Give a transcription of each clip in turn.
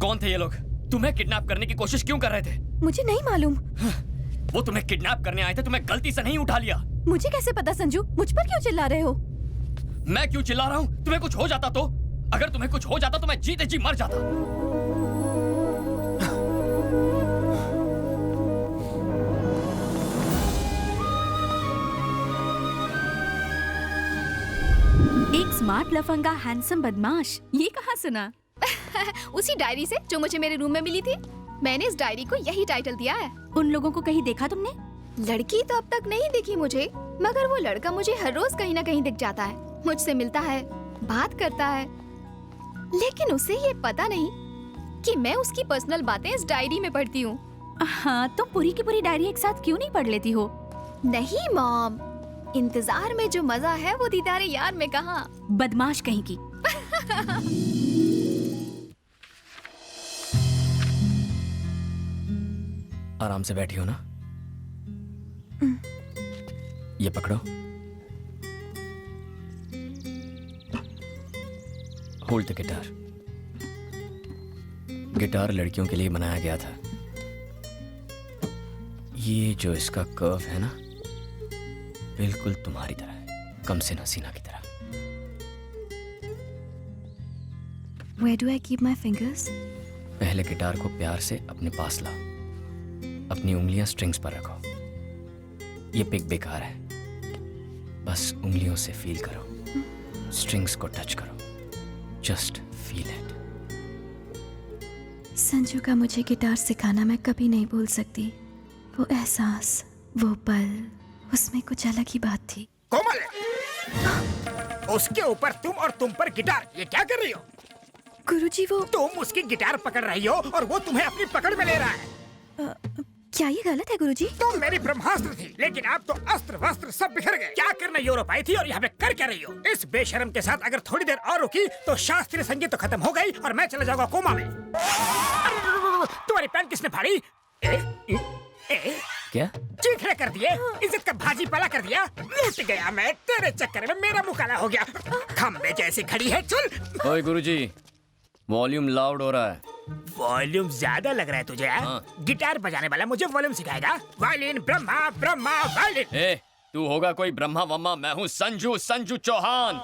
कौन थे ये लोग? तुम्हें किडनैप करने की कोशिश क्यों कर रहे थे? मुझे नहीं मालूम। वो तुम्हें किडनैप करने आए थे, तुम्हें गलती से नहीं उठा लिया। मुझे कैसे पता संजू? मुझ पर क्यों चिल्ला रहे हो? मैं क्यों चिल्ला रहा हूँ? तुम्हें कुछ हो जाता तो? अगर तुम्हें कुछ हो जाता तो मैं जीते जी मर जाता। एक स्मार्ट लफंगा हैंडसम बदमाश, ये कहाँ सुना? उसी डायरी से जो मुझे मेरे रूम में मिली थी। मैंने इस डायरी को यही टाइटल दिया है। उन लोगों को कहीं देखा तुमने? लड़की तो अब तक नहीं दिखी मुझे, मगर वो लड़का मुझे हर रोज कहीं ना कहीं दिख जाता है। मुझसे मिलता है, बात करता है, लेकिन उसे ये पता नहीं कि मैं उसकी पर्सनल बातें इस डायरी में पढ़ती हूँ। हाँ, तुम पूरी की पूरी डायरी एक साथ क्यों नहीं पढ़ लेती हो? नहीं मॉम, इंतजार में जो मजा है वो दीदारे यार में कहाँ। बदमाश कहीं की। आराम से बैठी हो ना? ये पकड़ो। Hold the guitar. गिटार लड़कियों के लिए बनाया गया था। ये जो इसका कर्व है ना, बिल्कुल तुम्हारी तरह है, कम से हसीना की तरह। Where do I keep my fingers? पहले गिटार को प्यार से अपने पास लाओ। अपनी उंगलियां स्ट्रिंग्स पर रखो। ये पिक बेकार है, बस उंगलियों से फील करो, स्ट्रिंग्स को टच करो, जस्ट फील इट। संजू का मुझे गिटार सिखाना मैं कभी नहीं भूल सकती। वो एहसास, वो पल, उसमें कुछ अलग ही बात थी। कोमल, उसके ऊपर तुम और तुम पर गिटार, ये क्या कर रही हो? गुरुजी, वो तुम उसकी गिटार पकड़ रही हो और वो तुम्हें अपनी पकड़ में ले रहा है। क्या ये गलत है गुरुजी? तुम मेरी ब्रह्मास्त्र थी, लेकिन अब तो अस्त्र वस्त्र सब बिखर गए। क्या करने यूरोप आई थी और यहाँ पे कर क्या रही हो? इस बेशर्म के साथ अगर थोड़ी देर और रुकी तो शास्त्रीय संगीत तो खत्म हो गई और मैं चला जाऊंगा कोमा में। तुम्हारी पैंट किसने फाड़ी? क्या? चीखने कर दिए, इज्जत का भाजी पाला कर दिया। लूट गया मैं तेरे चक्कर में, मेरा मुँह काला हो गया। खम्बे जैसी खड़ी है, चल। ओए गुरुजी, वॉल्यूम लाउड हो रहा है। वॉल्यूम ज्यादा लग रहा है तुझे? हाँ। गिटार बजाने वाला मुझे वॉल्यूम सिखाएगा? Violin Brahma, Brahma violin. ए, तू होगा कोई ब्रह्मा वम्मा, मैं हूँ संजू, संजू चौहान।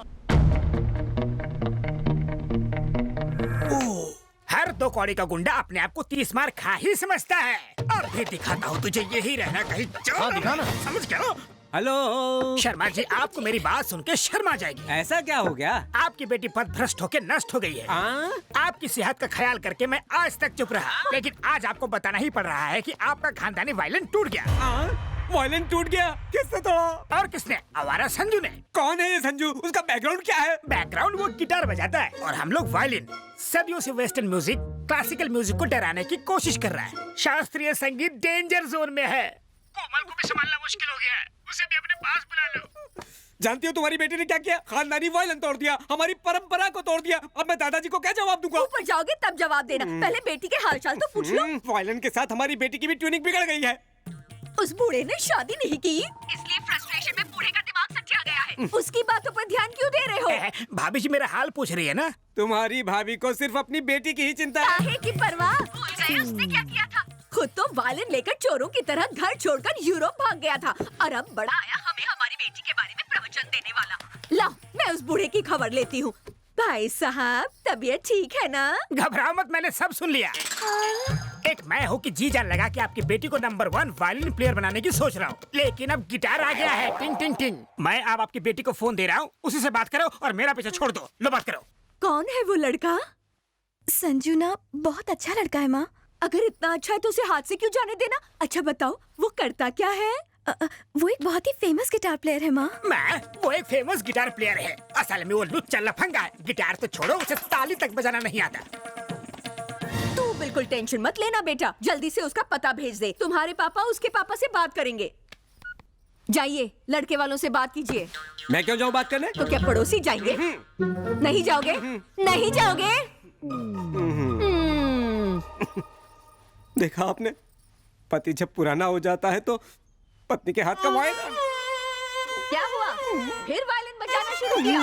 हर 2 कौड़ी का गुंडा अपने आप को 30 मार खा ही समझता है। और भी दिखाता हूँ तुझे, यही रहना कहीं। हाँ, दिखाना। समझ गया? हेलो शर्मा जी, आपको मेरी बात सुन के शर्मा जाएगी। ऐसा क्या हो गया? आपकी बेटी पथभ्रष्ट होकर नष्ट हो गई है। आपकी सेहत का ख्याल करके मैं आज तक चुप रहा, लेकिन आज आपको बताना ही पड़ रहा है कि आपका खानदानी वायलिन टूट गया। वायलिन टूट गया? किसने तोड़ा? और किसने? आवारा संजू ने। कौन है ये संजू? उसका बैकग्राउंड क्या है? बैकग्राउंड, वो गिटार बजाता है और हम लोग वायलिन। सदियों से वेस्टर्न म्यूजिक क्लासिकल म्यूजिक को डराने की कोशिश कर रहा है। शास्त्रीय संगीत डेंजर जोन में है। कोमल को भी संभालना मुश्किल हो गया है, उसे भी अपने पास बुला लो। जानती हो तुम्हारी बेटी ने क्या किया? खानदानी वायलिन तोड़ दिया, हमारी परंपरा को तोड़ दिया। अब मैं दादाजी को क्या जवाब दूंगा? ऊपर जाओगे तब जवाब देना, पहले बेटी के हालचाल तो पूछ लो। वायलिन के साथ हमारी बेटी की भी ट्यूनिंग बिगड़ गई है। उस बूढ़े ने शादी नहीं की, इसलिए फ्रस्ट्रेशन में बूढ़े का दिमाग सटिया गया है। उसकी बातों पर ध्यान क्यों दे रहे हो? भाभी जी मेरा हाल पूछ रही है ना? तुम्हारी भाभी को सिर्फ अपनी बेटी की ही चिंता है। काहे की परवाह? भूल गए उसने क्या किया था? खुद तो वायलिन लेकर चोरों की तरह घर छोड़कर यूरोप भाग गया था, और अब बड़ा आया हमें हमारी बेटी के बारे में प्रवचन देने वाला। लाओ, मैं उस बूढ़े की खबर लेती हूँ। भाई साहब, तबीयत ठीक है ना? घबराओ मत, मैंने सब सुन लिया। एक मैं हूँ कि जी जान लगा कि आपकी बेटी को नंबर 1 वायलिन प्लेयर बनाने की सोच रहा हूँ, लेकिन अब गिटार आ गया है। टिंग टिंग टिंग। मैं अब आपकी बेटी को फोन दे रहा हूँ, उसी से बात करो और मेरा पीछा छोड़ दो। लो बात करो। कौन है वो लड़का? संजू ना बहुत अच्छा लड़का है माँ। अगर इतना अच्छा है तो उसे हाथ से क्यों जाने देना? अच्छा बताओ, वो करता क्या है? वो एक बहुत ही फेमस गिटार प्लेयर है माँ। वो एक फेमस गिटार प्लेयर है। असल में वो लुच्चा लफंगा है। गिटार तो छोड़ो, उसे ताली तक बजाना नहीं आता। तू बिल्कुल टेंशन मत लेना बेटा, जल्दी से उसका पता भेज दे। तुम्हारे पापा उसके पापा से बात करेंगे। जाइए, लड़के वालों से बात कीजिए। मैं क्यों जाऊँ बात करने? तो क्या पड़ोसी जाएंगे? नहीं जाओगे? नहीं जाओगे? देखा आपने, पति जब पुराना हो जाता है तो पत्नी के हाथ का वायलिन। क्या हुआ? फिर वायलिन बजाना शुरू किया?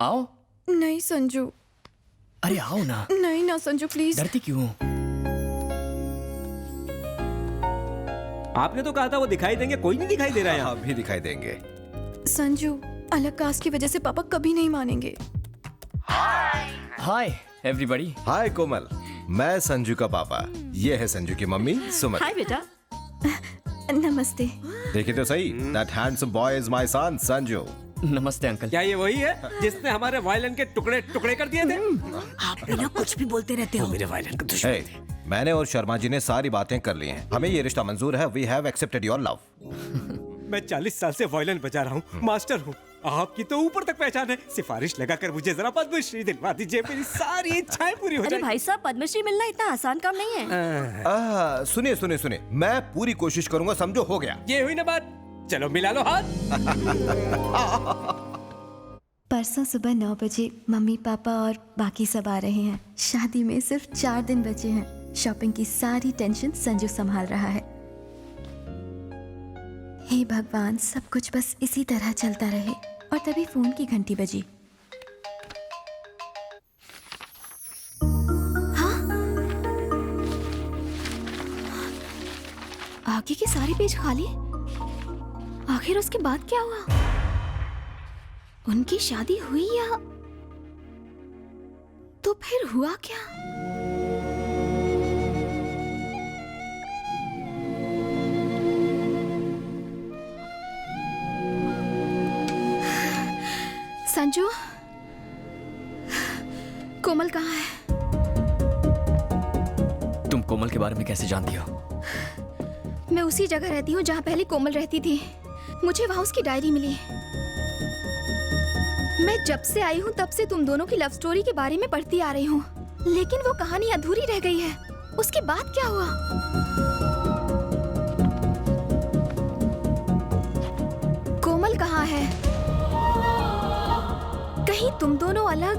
आओ। नहीं संजू, अरे आओ ना। नहीं ना संजू प्लीज। डरती क्यों हो? आपने तो कहा था वो दिखाई देंगे, कोई नहीं दिखाई दे रहा है यहाँ। भी दिखाई देंगे। संजू अलग कास्ट की वजह से पापा कभी नहीं मानेंगे। Hi everybody. हाय कोमल, मैं संजू का पापा, ये है संजू की मम्मी सुमन। हाय बेटा। नमस्ते। देखिए तो सही, that handsome boy is my son Sanju. नमस्ते अंकल। क्या ये वही है जिसने हमारे वायलिन के टुकड़े टुकड़े कर दिए थे? आप बिना कुछ भी बोलते रहते हो। मेरे वायलिन का दुश्मन। Hey, मैंने और शर्मा जी ने सारी बातें कर ली हैं। हमें ये रिश्ता मंजूर है। We have accepted your love. मैं 40 साल से वायलिन बजा रहा हूँ, मास्टर हूँ। आपकी तो ऊपर तक पहचान है। सिफारिश लगाकर मुझे जरा पद्मश्री दिलवा दीजिए, मेरी सारी इच्छाएं पूरी हो अरे जाएंगी। भाई साहब, पद्मश्री मिलना इतना आसान काम नहीं है। सुनिए सुनिए सुनिए, मैं पूरी कोशिश करूंगा। समझो, हो गया। ये हुई ना बात, चलो मिला लो हाथ। परसों सुबह 9 बजे मम्मी पापा और बाकी सब आ रहे हैं। शादी में सिर्फ 4 दिन बचे हैं। शॉपिंग की सारी टेंशन संजू संभाल रहा है। हे भगवान, सब कुछ बस इसी तरह चलता रहे। और तभी फोन की घंटी बजी। हाँ? आगे के सारे पेज खाली। आखिर उसके बाद क्या हुआ? उनकी शादी हुई या तो फिर हुआ क्या? संजू, कोमल कहाँ है? तुम कोमल के बारे में कैसे जानती हो? मैं उसी जगह रहती हूँ जहाँ पहले कोमल रहती थी। मुझे वहाँ उसकी डायरी मिली। मैं जब से आई हूँ तब से तुम दोनों की लव स्टोरी के बारे में पढ़ती आ रही हूँ, लेकिन वो कहानी अधूरी रह गई है। उसके बाद क्या हुआ? कोमल कहाँ है? कहीं तुम दोनों अलग?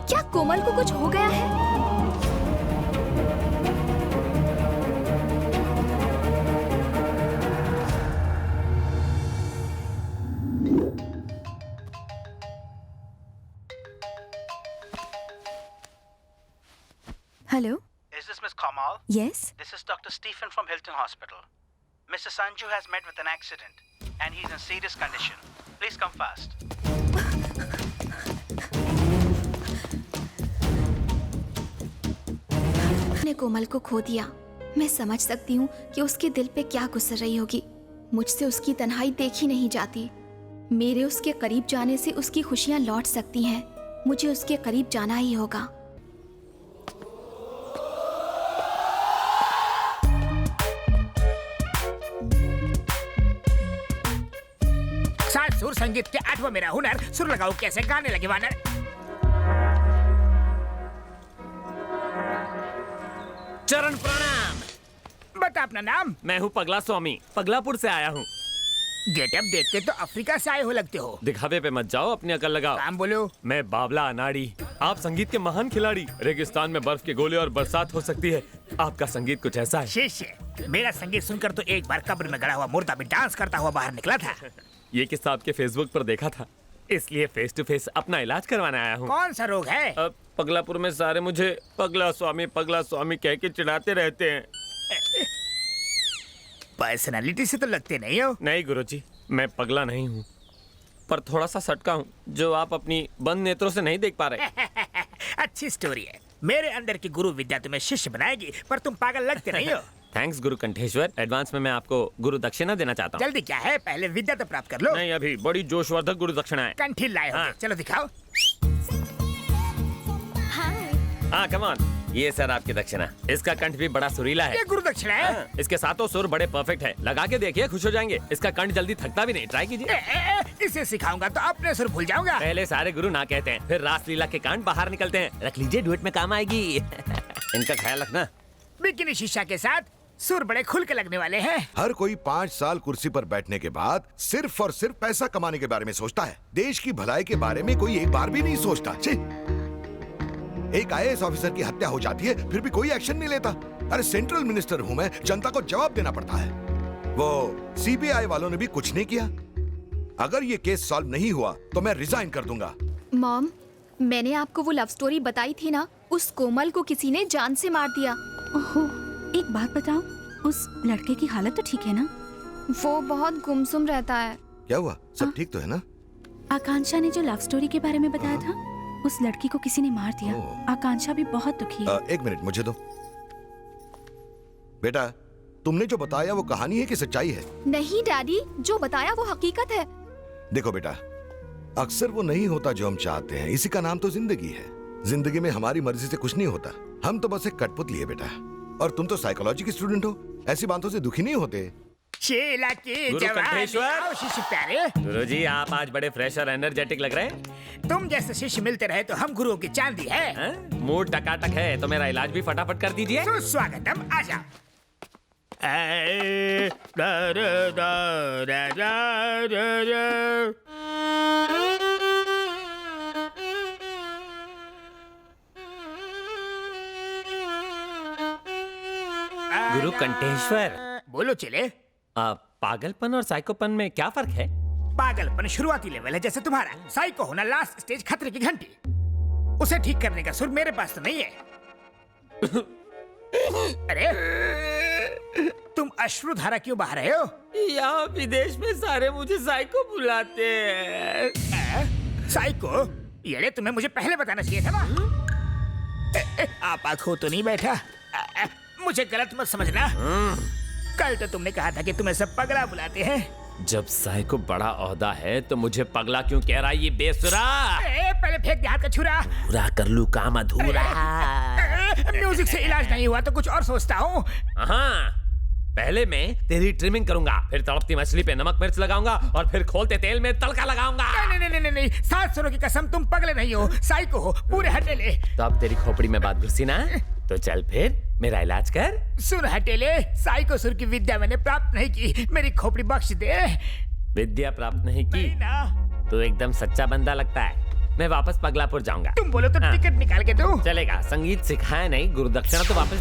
क्या कोमल को कुछ हो गया है? Hello. Is this Miss Kamal? Yes. This is Dr. Stephen from Hilton Hospital. Mr. Sanju has met with an accident and he's in serious condition. Please come fast. मैंने कोमल को खो दिया। मैं समझ सकती हूँ कि उसके दिल पे क्या गुजर रही होगी। मुझसे उसकी तन्हाई देखी नहीं जाती। मेरे उसके करीब जाने से उसकी खुशियाँ लौट सकती हैं। मुझे उसके करीब जाना ही होगा। सात सुर संगीत के 8वां मेरा हुनर। सुर लगाओ कैसे गाने लगे वानर। चरण प्रणाम। बता अपना नाम। मैं हूँ पगला स्वामी, पगलापुर से आया हूँ। गेटअप देखते तो अफ्रीका से आए हो लगते हो। दिखावे पे मत जाओ, अपनी अकल लगाओ। काम बोलो। मैं बाबला अनाड़ी, आप संगीत के महान खिलाड़ी। रेगिस्तान में बर्फ के गोले और बरसात हो सकती है, आपका संगीत कुछ ऐसा है। शिष्य, मेरा संगीत सुनकर तो एक बार कब्र में गड़ा हुआ मुर्दा भी डांस करता हुआ बाहर निकला था। ये किस्सा आपके फेसबुक पर देखा था, इसलिए फेस टू फेस अपना इलाज करवाने आया हूँ। कौन सा रोग है? पगलापुर में सारे मुझे पगला स्वामी कह के चिढ़ाते रहते हैं। पर्सनालिटी से तो लगते नहीं हो। नहीं गुरुजी, मैं पगला नहीं हूँ, पर थोड़ा सा सटका हूँ जो आप अपनी बंद नेत्रों से नहीं देख पा रहे। अच्छी स्टोरी है। मेरे अंदर की गुरु विद्या तुम्हें शिष्य बनाएगी, पर तुम पागल लगते नहीं हो। थैंक्स गुरु कंठेश्वर। एडवांस में मैं आपको गुरु दक्षिणा देना चाहता हूँ। जल्दी क्या है, पहले विद्या तो प्राप्त कर लो। नहीं, अभी बड़ी जोशवर्धक गुरु दक्षिणा है। कंठी लाए होंगे। हाँ। चलो दिखाओ। हाँ कम ऑन, ये सर आपकी दक्षिणा। इसका कंठ भी बड़ा सुरीला है। ये गुरु दक्षिणा है। हाँ, इसके सातों सुर बड़े परफेक्ट है। लगा के देखिए, खुश हो जाएंगे। इसका कंठ जल्दी थकता भी नहीं, ट्राई कीजिए। इसे सिखाऊंगा तो अपने सुर भूल जाऊंगा। पहले सारे गुरु ना कहते हैं, फिर रास लीला के कांड बाहर निकलते हैं। रख लीजिए, डुएट में काम आएगी। इनका ख्याल रखना। बिकिनी शीशा के साथ सुर बड़े खुल के लगने वाले हैं। हर कोई 5 साल कुर्सी पर बैठने के बाद सिर्फ और सिर्फ पैसा कमाने के बारे में सोचता है। देश की भलाई के बारे में कोई एक बार भी नहीं सोचता। छी! एक IAS ऑफिसर की हत्या हो जाती है, फिर भी कोई एक्शन नहीं लेता। अरे सेंट्रल मिनिस्टर हूं मैं, जनता को जवाब देना पड़ता है। वो CBI वालों ने भी कुछ नहीं किया। अगर ये केस सॉल्व नहीं हुआ तो मैं रिजाइन कर दूंगा। मॉम, मैंने आपको वो लव स्टोरी बताई थी ना, उस कोमल को किसी ने जान से मार दिया। ओहो, एक बात बताओ, उस लड़के की हालत तो ठीक है ना? वो बहुत गुमसुम रहता है। क्या हुआ, सब ठीक तो है ना? आकांक्षा ने जो लव स्टोरी के बारे में बताया था, उस लड़की को किसी ने मार दिया। आकांक्षा भी बहुत दुखी है। एक मिनट मुझे दो। बेटा, तुमने जो बताया वो कहानी है कि सच्चाई है? नहीं डैडी, जो बताया वो हकीकत है। देखो बेटा, अक्सर वो नहीं होता जो हम चाहते हैं, इसी का नाम तो जिंदगी है। जिंदगी में हमारी मर्जी से कुछ नहीं होता, हम तो बस एक कठपुतली है बेटा। और तुम तो साइकोलॉजी की स्टूडेंट हो, ऐसी बातों से दुखी नहीं होते। शेला के गुरु जवान कंठेश्वर। आओ शिष्य प्यारे। गुरुजी, आप आज बड़े फ्रेश और एनर्जेटिक लग रहे हैं। तुम जैसे शिष्य मिलते रहे तो हम गुरुओं की चांदी है। हैं? मूड टकाटक है तो मेरा इलाज भी फटाफट कर दीजिए। सुस्वागतम, आजा। गुरु कंठेश्वर, बोलो चले। पागलपन और साइकोपन में क्या फर्क है? पागलपन शुरुआती लेवल है जैसे तुम्हारा, साइको होना लास्ट स्टेज, खतरे की घंटी। उसे ठीक करने का सुर मेरे पास तो नहीं है। अरे तुम अश्रुधारा क्यों बहा रहे हो? यहाँ विदेश में सारे मुझे साइको बुलाते हैं। साइको? ये तुम्हें मुझे पहले बताना चाहिए था ना। आप आंखों तो नहीं बैठा? मुझे गलत मत समझना। कल तो तुमने कहा था कि तुम्हें सब पगला बुलाते हैं। जब साइको बड़ा ओहदा है तो मुझे पगला क्यों कह रहा है ये बेसुरा? पहले फेंक दे हाथ का छुरा। पूरा कर लूं काम अधूरा। म्यूजिक से इलाज नहीं हुआ तो कुछ और सोचता हूँ। हाँ, पहले मैं तेरी ट्रिमिंग करूंगा, फिर तड़पती मछली पे नमक मिर्च लगाऊंगा और फिर खोलते तेल में तड़का लगाऊंगा। नहीं, 7 सरों की कसम, तुम पगले नहीं हो, साइको हो, पूरे हटेले। तो अब तेरी खोपड़ी में बात घुसी ना, तो चल फिर मेरा इलाज कर। सुन हटेले, साइको सुर की विद्या मैंने प्राप्त नहीं की, मेरी खोपड़ी बख्श दे। विद्या प्राप्त नहीं की तो एकदम सच्चा बंदा लगता है। मैं वापस पगलापुर जाऊंगा। तुम बोलो तो टिकट निकाल के दो। चलेगा, संगीत सिखाया नहीं, गुरु दक्षिणा तो वापस